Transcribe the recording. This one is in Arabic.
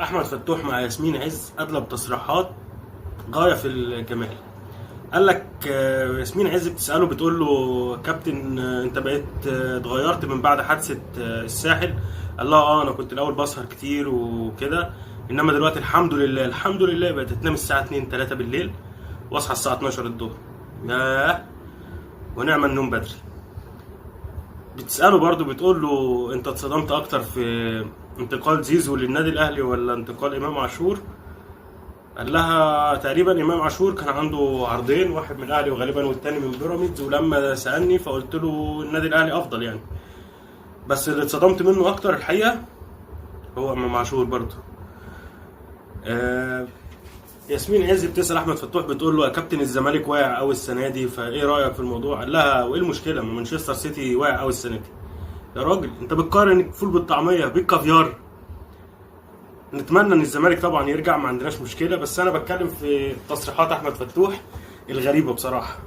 احمد فتوح مع ياسمين عز ادلى بتصريحات غايه في الجمال. قال لك ياسمين عز بتساله بتقول له كابتن، انت بقيت اتغيرت من بعد حادثه الساحل. قال لها انا كنت الاول بسهر كتير وكده، انما دلوقتي الحمد لله الحمد لله بقيت تنام الساعه 2 3 بالليل واصحى الساعه 12 الظهر. ياه ونعم النوم بدري. بتساله برضه بتقول له انت اتصدمت اكتر في انتقال زيزو للنادي الاهلي ولا انتقال امام عاشور؟ قال لها تقريبا امام عاشور كان عنده عرضين، واحد من الاهلي وغالبا والتاني من بيراميدز، ولما سالني فقلت له النادي الاهلي افضل يعني، بس اللي اتصدمت منه اكتر الحقيقه هو امام عاشور برضه. ياسمين عز بتسال احمد فتوح بتقول له يا كابتن الزمالك واقع قوي السنه دي، فايه رايك في الموضوع؟ قال لها وايه المشكله؟ ما مانشستر سيتي واقع قوي السنه دي. يا راجل انت بتقارن الفول بالطعميه بالكافيار. نتمنى ان الزمالك طبعا يرجع، ما عندناش مشكله، بس انا بتكلم في تصريحات احمد فتوح الغريبه بصراحه.